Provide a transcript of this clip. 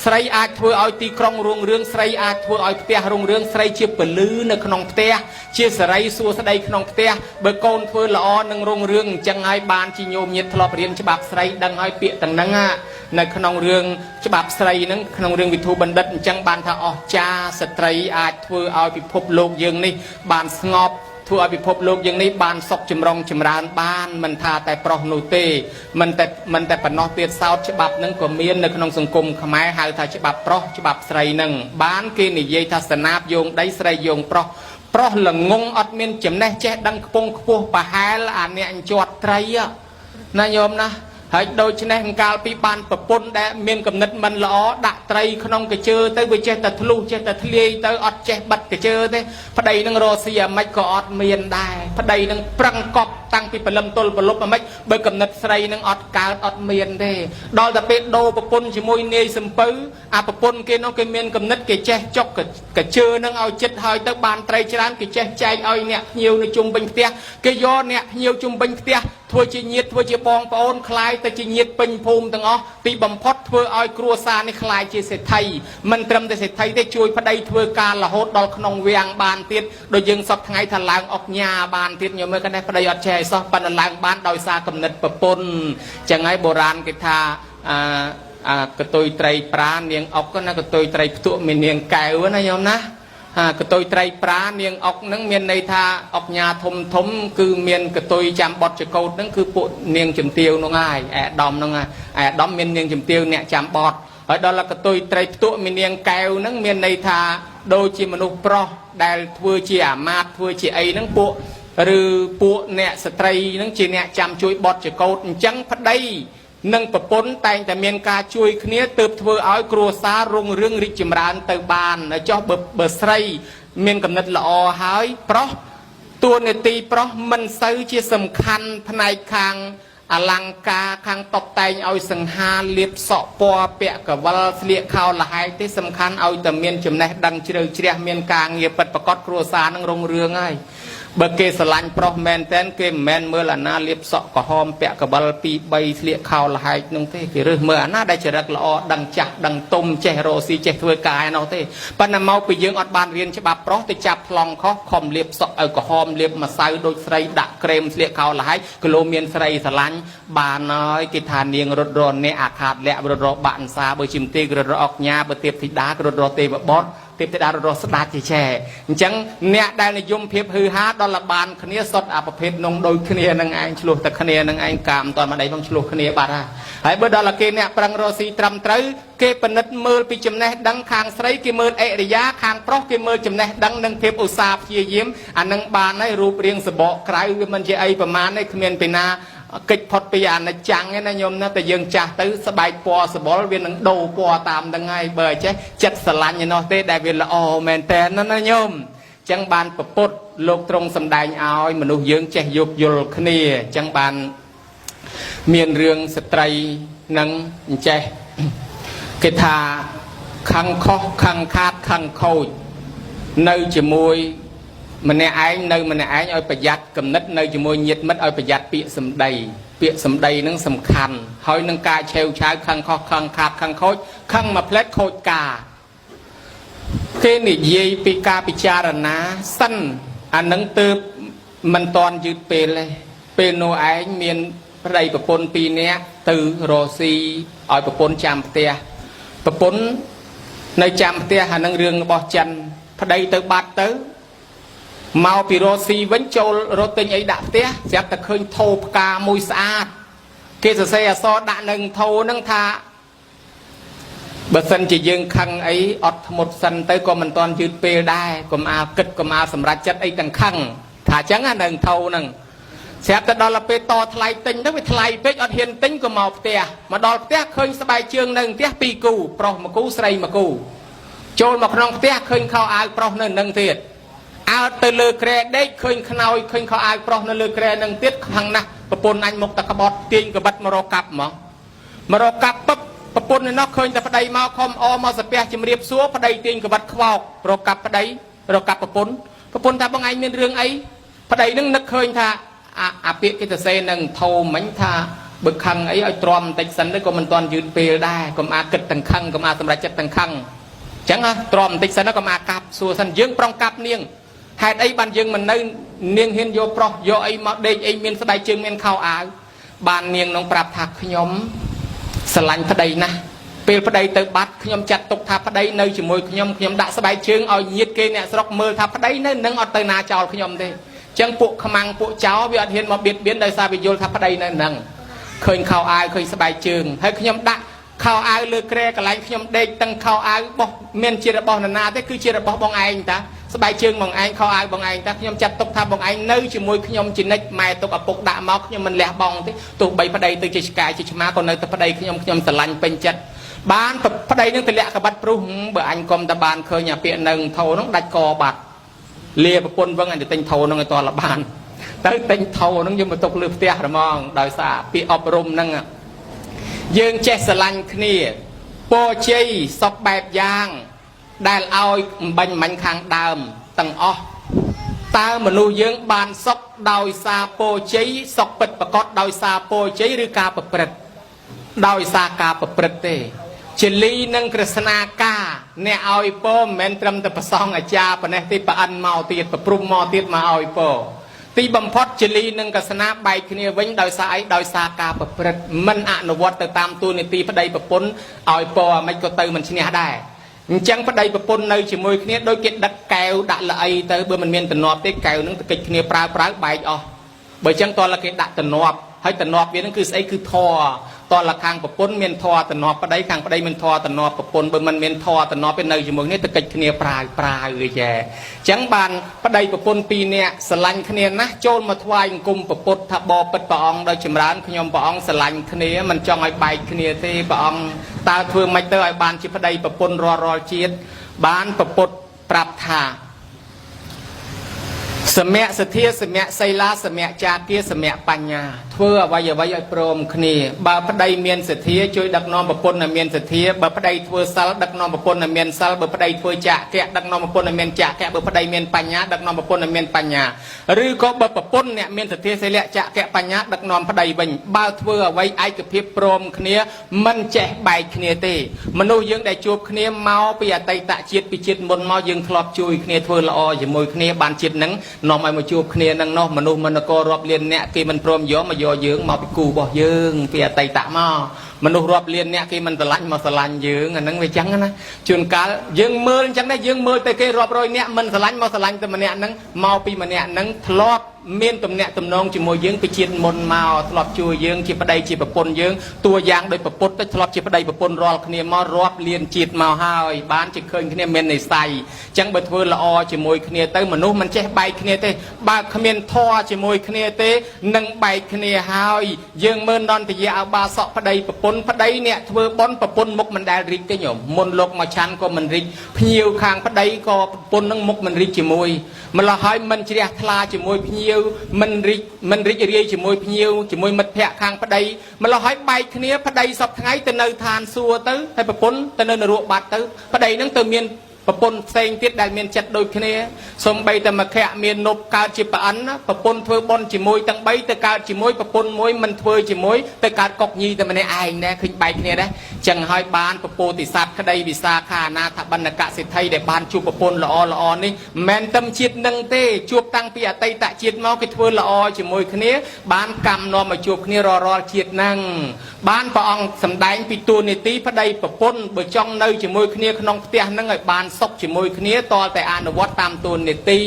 ស្រីអាចធ្វើឲ្យទីក្រុងរុងរឿងស្រីអាចធ្វើឲ្យផ្ទះរុងរឿងស្រីជាពលឺនៅក្នុងផ្ទះជាសេរីសួស្តីក្នុងផ្ទះបើកូនធ្វើល្អនឹងរុងរឿងអញ្ចឹងហើយបានជាញោមញាតធ្លាប់រៀនច្បាប់ស្រីដឹងហើយពាក្យទាំងហ្នឹងនៅក្នុងរឿងច្បាប់ស្រីហ្នឹងក្នុងរឿងវិធុបណ្ឌិតអញ្ចឹងបានថាអស្ចារ្យស្ត្រីអាចធ្វើឲ្យពិភពលោកយើងនេះបានស្ងប់ធ្វើឲ្យពិភពលោកយើងនេះបានសុខចម្រុងចម្រើនបានមិនថាតែប្រុសនោះទេមិនតែប៉ុណ្ណោះទៀតសោតច្បាប់នឹងក៏មាននៅក្នុងសង្គមខ្មែរហៅថាច្បាប់ប្រុសច្បាប់ស្រីនឹងបានគេនិយាយថាស្នាបយោងដីស្រីយោងប្រុសប្រុសល្ងងអត់មានចំណេះចេះដឹងខ្ពង់ខ្ពស់ប្រហែលអាអ្នកអញ្ជាត់ត្រីណាញោមណាហើយដូច្នេះកាលពីបានប្រពន្ធដែលមានគំនិតមិនល្អដាក់ត្រីក្នុងកញ្ជើទៅវាចេះតែធ្លុះចេះតែធ្លាយទៅអត់ចេះបិទកញ្ជើទេប្តីនឹងរស់ស៊ីអាម៉េចក៏អត់មានដែរប្តីនឹងប្រឹងកប់តាំងពីព្រលឹមទល់ប្រលប់អាម៉េចបើគំនិតស្រីនឹងអត់កើតអត់មានទេដល់តែពេលដូរប្រពន្ធជាមួយនាយសំពៅអាប្រពន្ធគេនោះគេមានគំនិតគេចេះចុកកញ្ជើនឹងឲ្យចិត្តហើយទៅបានត្រីច្រើនគេចេះចែកឲ្យអ្នកភ្ញៀវនៅជុំវិញផ្ទះគេយកអ្នកភ្ញៀវជុំវិញផ្ទះធ្វើជាញាតិធ្វើជាបងប្អូនខ្លាយទៅជាញាតិពេញភូមិទាំងអស់ពីបំផុតធ្វើឲ្យគ្រួសារនេះខ្លាយជាសេដ្ឋីមិនត្រឹមតែសេដ្ឋីទេជួយប្តីធ្វើការរហូតដល់ក្នុងវាំងបានទៀតដូចយើងសពថ្ងៃថាឡើងអុកញ៉ាបានទៀតញោមមើលកណេះប្តីអត់ចេះសោះប៉ុន្តែឡើងបានដោយសារគំនិតប្រពន្ធចឹងហើយបុរាណគេថាកតុយត្រីប្រានាងអុកណាកតុយត្រីផ្ទក់មាននាងកែវណាញោមណាកតុយត្រីប្រានាងអុកហ្នឹងមានន័យថាអុកញ៉ាធំធំគឺមានកតុយចាំបត់ចកោតហ្នឹងគឺពួកនាងជំទាវហ្នឹងហើយឯអាដាមហ្នឹងឯអាដាមមាននាងជំទាវអ្នកចាំបត់ហើយដល់កតុយត្រីផ្ទក់មាននាងកែវហ្នឹងមានន័យថាដូចជាមនុស្សប្រុសដែលធ្វើជាអាមាត្យធ្វើជាអីហ្នឹងពួកឬពួកអ្នកស្ត្រីហ្នឹងជាអ្នកចាំជួយបត់ចកោតអញ្ចឹងប្តីនិងប្រពន្ធតែងតែមានការជួយគ្នាទើបធ្វើឲ្យគ្រួសាររុងរឿងរីកចម្រើនទៅបានចុះបើស្រីមានគំនិតល្អហើយប្រុសតួនាទីប្រុសមិនសូវជាសំខាន់ផ្នែកខាងអលង្ការខាងតុបតែងឲ្យសង្ហាលាបសក់ពណ៌ពាក់កវិលស្លៀកខោលហែកទេសំខាន់ឲ្យតែមានចំណេះដឹងជ្រៅជ្រះមានការងារពិតប្រាកដគ្រួសារនឹងរុងរឿងហើយបើគេស្រឡាញ់ប្រុសមែនតែនគេមិនមែនមើលអាណាលាបសក់ក្រហមពាក់កវិល2 3ស្លៀកខោលហែកនោះទេគេរើសមើលអាណាដែលចរិតល្អដឹងចាស់ដឹងទុំចេះរកស៊ីចេះធ្វើការឯនោះទេប៉ុន្តែមកពីយើងអត់បានរៀនច្បាប់ប្រុសទៅចាប់ប្លង់ខុសខំលាបសក់ឲ្យក្រហមលាបម្សៅដូចស្រីដាក់ក្រែមស្លៀកខោលហែកគីឡូមានស្រីស្រឡាញ់បានហើយគេថានាងរត់រអ្នកអាខាតលក្ខរត់របាក់អន្សាបើជាមទីរត់រអុកញ៉ាបើទៀបធីតារត់រទេវបុត្រទេពធីតារស់ស្ដាច់ជាចែអញ្ចឹងអ្នកដែលនិយមភាពហឺហាដល់លបានគ្នាសុទ្ធអាប្រភេទនងដូចគ្នានឹងឯងឆ្លោះតែគ្នានឹងឯងកាមមិនតាន់មកដៃផងឆ្លោះគ្នាបាត់ហើយបើដល់គេអ្នកប្រឹងរស់ស៊ីត្រឹមត្រូវគេពិនិត្យមើលពីចំណេះដឹងខាងស្រីគេមើលអិរិយាខាងប្រុសគេមើលចំណេះដឹងនិងភាពឧស្សាហ៍ព្យាយាមអានឹងបានហើយរូបរាងសបកក្រៅវាមិនជាអីប្រមាណទេគ្មានពីណាកិច្ចផុតពីអនិច្ចំឯណាញោមណាតែយើងចាស់ទៅស្បែកពណ៌សបល់វានឹងដូរពណ៌តាមនឹងហើយបើចេះចិត្តស្រឡាញ់ឯនោះទេដែលវាល្អមែនតើណាញោមអញ្ចឹងបានប្រពុតលោកទ្រង់សម្ដែងឲ្យមនុស្សយើងចេះយោគយល់គ្នាអញ្ចឹងបានមានរឿងស្ត្រីនឹងអញ្ចេះគេថាខឹងខុសខឹងខាតខឹងខូចនៅជាមួយម្នាក់ឯងនៅម្នាក់ឯងឲ្យប្រយ័ត្នគំនិតនៅជាមួយញាតិមិត្តឲ្យប្រយ័ត្នពាក្យសម្ដីនឹងសំខាន់ហើយនឹងការឆេវឆាវខឹងខុសខឹងខាតខឹងខូចខឹងមួយផ្លែតខូចការគេនិយាយពីការពិចារណាសិនអានឹងទើបមិនតាន់យឺតពេលទេពេលនោះឯងមានប្តីប្រពន្ធ2នាក់ទៅរស់ស៊ីឲ្យប្រពន្ធចាំផ្ទះប្រពន្ធនៅចាំផ្ទះអានឹងរឿងរបស់ចិនប្តីទៅបាត់ទៅមកពីរស់ស៊ីវិញចូលរត់ទិញអីដាក់ផ្ទះស្រាប់តែឃើញថោផ្កាមួយស្អាតគេសរសេរអក្សរដាក់នឹងថោនឹងថាបើសិនជាយើងខឹងអីអត់ធ្មត់សិនទៅក៏មិនតាន់យឺតពេលដែរកុំអាលគិតកុំអាលសម្រេចចិត្តអីទាំងខឹងថាអញ្ចឹងណានឹងថោនឹងស្រាប់តែដល់ពេលតថ្លៃទិញទៅវាថ្លៃពេកអត់ហ៊ានទិញក៏មកផ្ទះមកដល់ផ្ទះឃើញស្បែកជើងនៅផ្ទះ2គូប្រុស1គូស្រី1គូចូលមកក្នុងផ្ទះឃើញខោអាវប្រុសនៅនឹងទៀតអើទៅលើក្រែដេកឃើញខ្នើយឃើញខោអាវប្រុសនៅលើក្រែនឹងទៀតខ្លាំងណាស់ប្រពន្ធអញមកតែក្បត់ទាញក្បិតមករកកាប់ហ្មងមករកកាប់ពឹបប្រពន្ធនៅនោះឃើញតែប្តីមកខំអមកសាពះជំរាបសួរប្តីទាញក្បិតខ្វោករកកាប់ប្តីរកកាប់ប្រពន្ធថាបងឯងមានរឿងអីប្តីនឹងនឹកឃើញថាអាពាក្យគេទៅសេនឹងធោមិញថា บกขังไอ้ตรอมติดสันได้ก็มันตอนยืนเปลได้ก็มาเกิดตังขังก็มาสำหรับจัดตังขังจังอ่ะตรอมติดสันแล้วก็มากับส่วนสันยืงปรองกับเนียงหายไอ้บันยืงมันในเนียงเห็นโยปรโยไอ้มาเดยไอ้เมียนสบายจึงเมียนข้าวอายบานเนียงน้องปราบถักขยมสลันพระใดนะเปลพระใดเติบัดขยมจัดตกทับพระใดในจมูกขยมด่าสบายจึงเอาเยียดเกเนี่ยสลกมือทับพระใดนั่นนั่งเอาเตนาเจ้าขยมได้จังปุขมังปุเจ้าวิอัดเห็นมาเบียดเบียนโดยซาบิโยลทับพระใดนั่นนั่งเคยข้าวอายเคยสบายจึงให้ขยมด่าข้าวอายเลือกแกรกอะไรขยมเด็กตั้งข้าวอายบอกเมียนเจริญบอกนาแต่คือเจริญบอกบองไอ้ตาสบายจึงบองไอ้ข้าวอายบองไอ้ตาขยมจัดตกทับบองไอ้เนื้อจมูกขยมจินเนกไม่ตกอปุกด่ามาขยมมันแหลกบองที่ตัวใบพระใดตัวจิตกายจิตมาคนในตัวพระใดขยมสลันเป็นจัดบ้านพระใดนึงแต่เละกับบัดปรุงเบื่ออันกรมตะบานเคยอย่าเปลี่ยนหนึ่งเท่าน้องดัดกอบัดเลียปนว่างอันจะเต็งเท่าน้องในตัวละบานแต่เต็งเท่าน้องยังมาตกเลือบเตี้ยระมองโดยสาปีอบรมนั่งยืงเจสลันคณีโปชีสอบแบบยางได้เอาบัญมันคางดามตั้งอ้อตามนุยืงบานสอบโดยสาโปชีสอบปิดประกอบโดยสาโปชีหรือกาประปรดโดยสากาประปรดเตเจลีนังกฤษณากาเนี่ยเอาอีโปแมนตรมแต่ประซองอาจารย์ปะเนี่ยที่ปะอันเมาตีดปะปรุงเมาตีดมาเอาอีโปตีบำพดเจลีนังกฤษณาใบคืนนี้วิ่งโดยสายโดยสากาประปรดมันอนุวัตตามตัวในตีพระใดประปนเอาอีโปไม่ก็เตยมันชนะได้จังพระใดประปนในจมูกนี้โดยเกตดักแก้วดักละไอเตยเบื่อมันเมียนตนอบได้แก้วนั่งตะเกียบคืนนี้ปลาใบอ๋อเบื่อจังตอนละเกตดักตนอบให้ตนอบเวียนนั่นคือไอ้คือทอตอนละคางประปนเมียนทอตนอบประใดคางประใดเมียนทอตนอบประปนเบอร์มันเมียนทอตนอบเป็นในจมูกนี้ตะเกียบคืนนี้ปลาเลยแย่จังบานประใดประปนปีเนี่ยสลันคืนนี้นะโจรมาทวายกุมประปนทับบอปิดปองโดยจำร้านขยมปองสลันคืนนี้มันจ้องไอ้ใบคืนนี้ที่ปองตาเทืองไม่เตยบานจิประใดประปนรอเชียดบานประปนปรับถาสมัยสเทียสมัยไซลาสมัยจากเกียสมัยปัญญาเพื่อไว้โปรมคณีบาพระใดเมียนสเทียช่วยดักนอมประปนเมียนสเทียบาพระใดเพื่อซัลดักนอมประปนเมียนซัลบาพระใดเพื่อจะแกะดักนอมประปนเมียนจะแกะบาพระใดเมียนปัญญาดักนอมประปนเมียนปัญญาหรือก็บาประปนเนี่ยเมียนสเทียไซเลจะแกะปัญญาดักนอมพระใดบังบาเพื่อไว้ไอ้กับเพียบโปรมคณีมันแจกใบคณีเตมนุษย์ยังได้จูบคณีเมาไปอย่าไตตะจิตไปจิตบนเมายังทลอบจุยคณีเพื่อละออย่ามวยคณีบานจิตนั้นนอมไอ้มาจูบคณีนั่งนอมนุษย์มันก็รอบเรียนเนี่ยที่มันพร้อมย้อมมาย่อเยื้องมาไปกูบ่เยื้องเปียไตตะมอมนุษย์รอบเรียนเนี่ยที่มันสลันมาสลันเยื้องอันนั้นไปจังนะจุนกาเยื้องมือจังได้เยื้องมือแต่เกรอบรอยเนี่ยมันสลันมาสลันแต่มันเนี่ยนั้นเมาปีมันเนี่ยนั้นทลอบเมียนตำเนี่ยตำนองจิมวยเยื้องไปเชียนมนเมาทลอบจูเยื้องจีประใดจีประปนเยื้องตัวยางโดยประปนแต่ทลอบจีประใดประปนรอลคเนียมารอบเรียนจีดเมาหายบ้านจีเคยคเนียเมียนในใส่จังเบทเวอร์ละอจิมวยคเนียเต้มนุษย์มันแช่ใบคเนียเต้บาขเมียนทอจิมวยคเนียเต้นังใบคเนียหายเยื้องเมินดอนติยาเอาบาสะประใดประปนประใดเนี่ยเวอร์บอนประปนมุกมันได้ริกได้หยมมนลกมาชันก็มันริกพิวคางประใดก็ปนนังมุกมันริกจิมวยมันละหายมันเจียทลาจิมวยพิวมันริเรียจมวยพิวจมวยมัดแพะคางพระใดมันเราให้ใบคเนี้ยพระใดสับทั้งไงแต่เนยทานซัวตื้อให้ประปนแต่เนยนรัวบาดตื้อพระใดนั่งเติมเมียนประปนเซงติดได้เมียนจัดโดยคเนี้ยสมใบแต่มาแค่เมียนนบการจิปอันนะประปนเถื่อบอลจมวยตั้งใบแต่การจมวยประปนมวยมันเถื่อจมวยแต่การกอกยีแต่มันในไอ้เนี่ยขึ้นใบคเนี้ยได้จังให้บานประโปติสัตว์คดีวิสาขานาถบรรณกะสิทธิ์ไทยได้บานจูประปนละอนี่แมนตำจิตนังเต้จูบตั้งปีอัตตะจิตเมาคิดเถื่อละอจมวยคเนี้ยบานกำนอมาจูบคเนี้ยรอจิตนั่งบ้านพระองค์สำแดงปิตูนิติพระใดประปนเบื่อจ้องเนยจมวยคเนี้ยขนองเตี้ยนั่งไอ้บานซกจมวยคเนี้ยต่อแต่อนุวัตตามตูนิติ